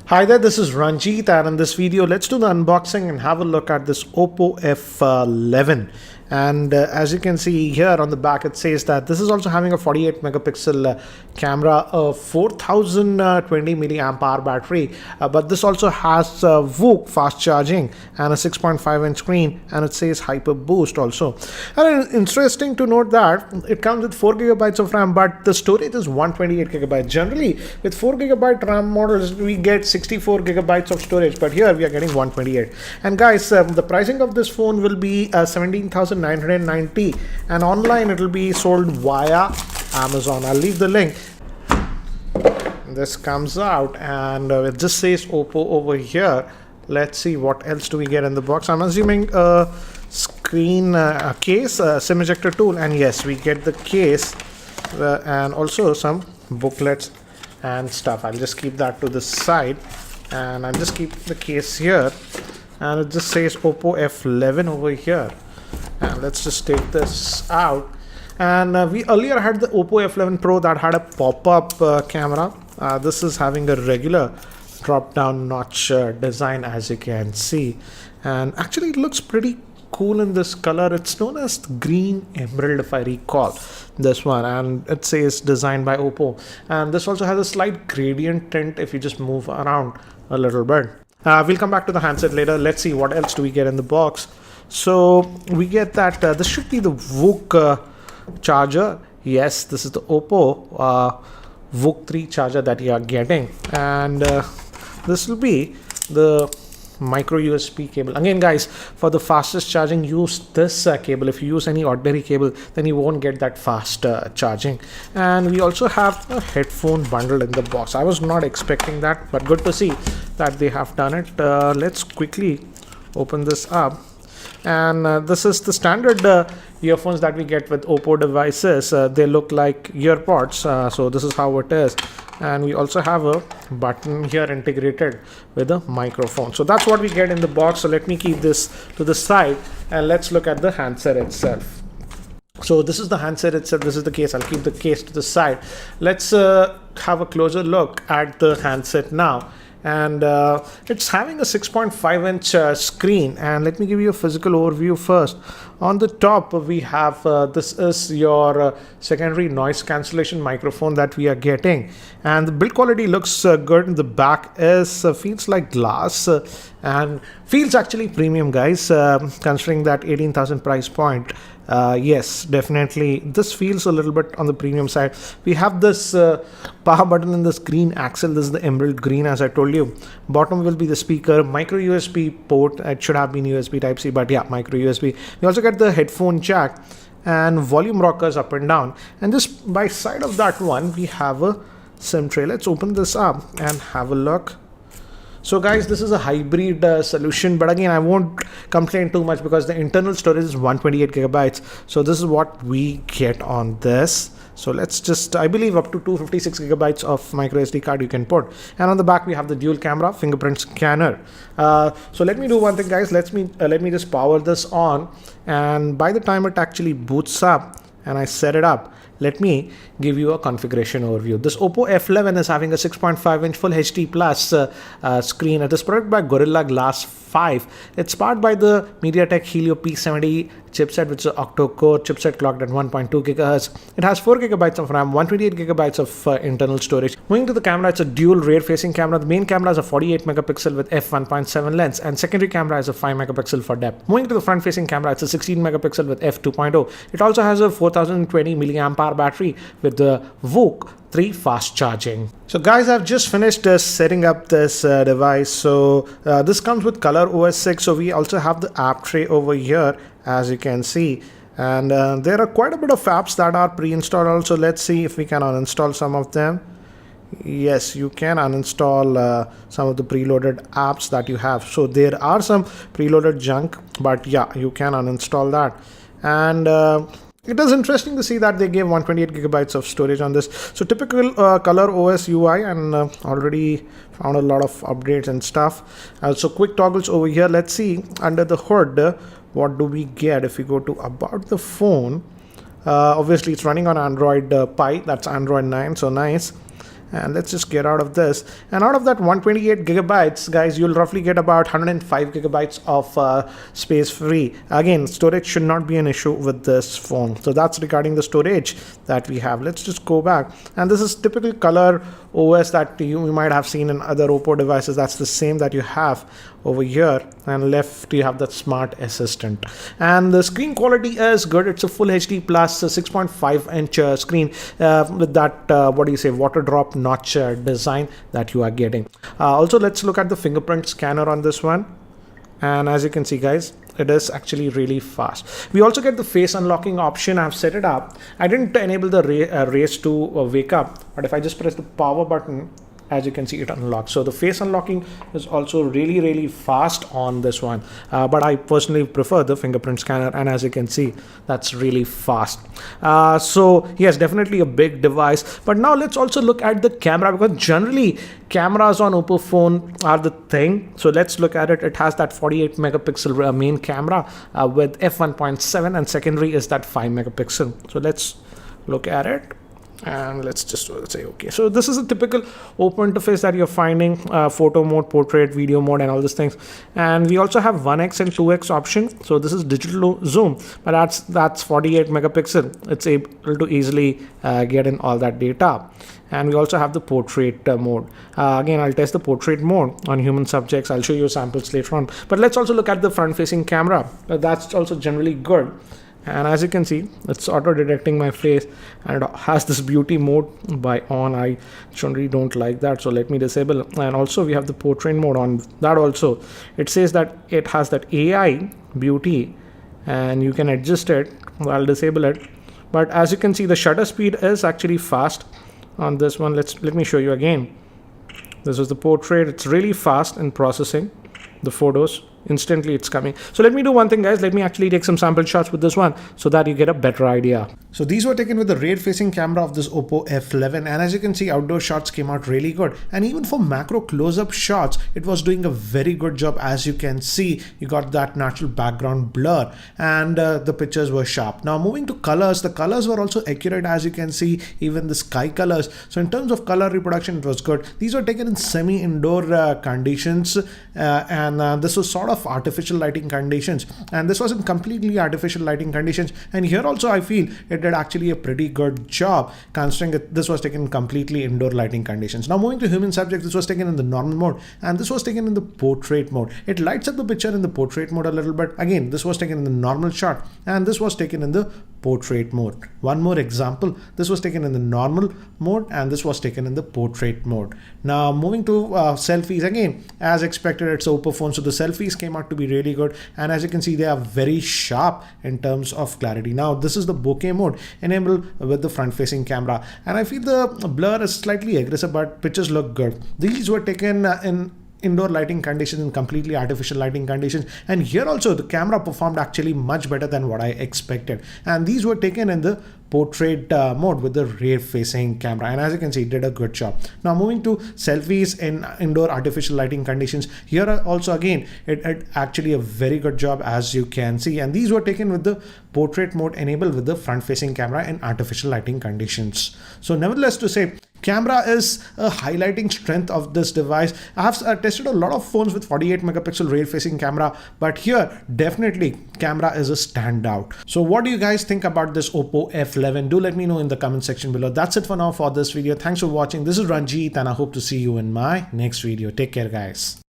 Hi there, this is Ranjit, and in this video let's do the unboxing and have a look at this Oppo F11. And as you can see here on the back, it says that this is also having a 48 megapixel camera, a 4020 milliamp hour battery, but this also has VOOC fast charging and a 6.5-inch screen, and it says Hyper Boost also. And interesting to note that it comes with 4 gigabytes of RAM, but the storage is 128 gigabytes. Generally with 4 gigabyte RAM models we get 64 gigabytes of storage, but here we are getting 128. And guys, the pricing of this phone will be 17,990, and online it will be sold via Amazon. I'll leave the link. This comes out and it just says Oppo over here. Let's see what else do we get in the box. I'm assuming a screen, a case, a SIM ejector tool, and yes, we get the case and also some booklets and stuff. I'll just keep that to the side and I'll just keep the case here, and it just says Oppo F11 over here. And let's just take this out. And we earlier had the Oppo F11 Pro that had a pop-up camera. This is having a regular drop-down notch design, as you can see, and actually it looks pretty cool in this color. It's known as green emerald, if I recall, this one, and it says designed by Oppo. And this also has a slight gradient tint if you just move around a little bit. We'll come back to the handset later. Let's see what else do we get in the box. So we get that this should be the VOOC charger. Yes, this is the Oppo VOOC 3 charger that you are getting, and this will be the micro USB cable. Again guys, for the fastest charging, use this cable. If you use any ordinary cable, then you won't get that fast charging. And we also have a headphone bundle in the box. I was not expecting that, but good to see that they have done it. Let's quickly open this up. And this is the standard earphones that we get with Oppo devices. They look like earpods, so this is how it is. And we also have a button here integrated with a microphone. So that's what we get in the box. So let me keep this to the side and let's look at the handset itself. So this is the handset itself. This is the case. I'll keep the case to the side. Let's have a closer look at the handset now. And it's having a 6.5-inch screen, and let me give you a physical overview first. On the top we have this is your secondary noise cancellation microphone that we are getting, and the build quality looks good. The back is feels like glass and feels actually premium, guys, considering that 18,000 price point. Yes, definitely this feels a little bit on the premium side. We have this power button in this green axle. This is the emerald green, as I told you. Bottom will be the speaker, micro USB port. It should have been USB type C, but yeah, micro USB. We also get the headphone jack and volume rockers up and down, and just by side of that one we have a SIM tray. Let's open this up and have a look. So guys, this is a hybrid solution, but again I won't complain too much because the internal storage is 128 gigabytes. So this is what we get on this. So let's just, I believe up to 256 gigabytes of micro SD card you can put. And on the back we have the dual camera fingerprint scanner. So let me do one thing, guys. Let me just power this on, and by the time it actually boots up and I set it up, let me give you a configuration overview. This Oppo F11 is having a 6.5-inch Full HD Plus screen. It is produced by Gorilla Glass 5. It's powered by the MediaTek Helio P70 chipset, which is an octa-core chipset clocked at 1.2 GHz. It has 4 gigabytes of RAM, 128 gigabytes of internal storage. Moving to the camera, it's a dual rear-facing camera. The main camera is a 48 megapixel with f1.7 lens, and secondary camera is a 5 megapixel for depth. Moving to the front-facing camera, it's a 16 megapixel with f2.0. It also has a 4020 milliamp hour battery with the VOOC 3 fast charging. So guys, I've just finished setting up this device. So this comes with Color OS 6. So we also have the app tray over here, as you can see, and there are quite a bit of apps that are pre-installed also. Let's see if we can uninstall some of them. Yes, you can uninstall some of the preloaded apps that you have. So there are some preloaded junk, but yeah, you can uninstall that. And it is interesting to see that they gave 128 gigabytes of storage on this. So typical Color OS UI, and already found a lot of updates and stuff. So quick toggles over here. Let's see under the hood, what do we get if we go to about the phone. Obviously it's running on Android Pie, that's Android 9, so nice. And let's just get out of this. And out of that 128 gigabytes, guys, you'll roughly get about 105 gigabytes of space free. Again, storage should not be an issue with this phone. So that's regarding the storage that we have. Let's just go back. And this is typical color OS that you might have seen in other Oppo devices. That's the same that you have over here. And left, you have that smart assistant. And the screen quality is good. It's a full HD plus 6.5-inch screen with that, water drop notch design that you are getting. Also, let's look at the fingerprint scanner on this one. And as you can see, guys, it is actually really fast. We also get the face unlocking option. I've set it up. I didn't enable the race to wake up, but if I just press the power button, as you can see, it unlocks. So the face unlocking is also really fast on this one, but I personally prefer the fingerprint scanner, and as you can see, that's really fast. So yes, definitely a big device. But now let's also look at the camera, because generally cameras on Oppo phone are the thing. So let's look at it. It has that 48 megapixel main camera with f1.7, and secondary is that 5 megapixel. So let's look at it. And let's just say okay. So this is a typical Oppo interface that you're finding, photo mode, portrait, video mode, and all these things. And we also have 1x and 2x option. So this is digital zoom, but that's 48 megapixel. It's able to easily get in all that data. And we also have the portrait mode. Again, I'll test the portrait mode on human subjects. I'll show you samples later on. But let's also look at the front-facing camera. That's also generally good. And as you can see, it's auto detecting my face, and it has this beauty mode by on. I generally don't like that, so let me disable. And also we have the portrait mode on that also. It says that it has that AI beauty, and you can adjust it. I'll disable it. But as you can see, the shutter speed is actually fast on this one. Let me show you again. This is the portrait. It's really fast in processing the photos. Instantly it's coming. So let me do one thing, guys. Let me actually take some sample shots with this one so that you get a better idea. So these were taken with the rear facing camera of this Oppo F11, and as you can see, outdoor shots came out really good. And even for macro close-up shots, it was doing a very good job. As you can see, you got that natural background blur, and the pictures were sharp. Now moving to colors, the colors were also accurate, as you can see, even the sky colors. So in terms of color reproduction, it was good. These were taken in semi-indoor conditions, and this was sort of artificial lighting conditions, and this was in completely artificial lighting conditions. And here also I feel it did actually a pretty good job, considering that this was taken in completely indoor lighting conditions. Now moving to human subjects, this was taken in the normal mode, and this was taken in the portrait mode. It lights up the picture in the portrait mode a little bit. Again, this was taken in the normal shot, and this was taken in the portrait mode. One more example, this was taken in the normal mode, and this was taken in the portrait mode. Now moving to selfies, again, as expected, it's Oppo phone, so the selfies came out to be really good, and as you can see, they are very sharp in terms of clarity. Now this is the bokeh mode enabled with the front facing camera, and I feel the blur is slightly aggressive, but pictures look good. These were taken in indoor lighting conditions and completely artificial lighting conditions, and here also the camera performed actually much better than what I expected. And these were taken in the portrait mode with the rear facing camera, and as you can see, it did a good job. Now moving to selfies in indoor artificial lighting conditions, here also again it did actually a very good job, as you can see, and these were taken with the portrait mode enabled with the front facing camera in artificial lighting conditions. So nevertheless, to say, camera is a highlighting strength of this device. I have tested a lot of phones with 48 megapixel rear facing camera, but here definitely camera is a standout. So what do you guys think about this Oppo F11? Do let me know in the comment section below. That's it for now for this video. Thanks for watching. This is Ranjit, and I hope to see you in my next video. Take care, guys.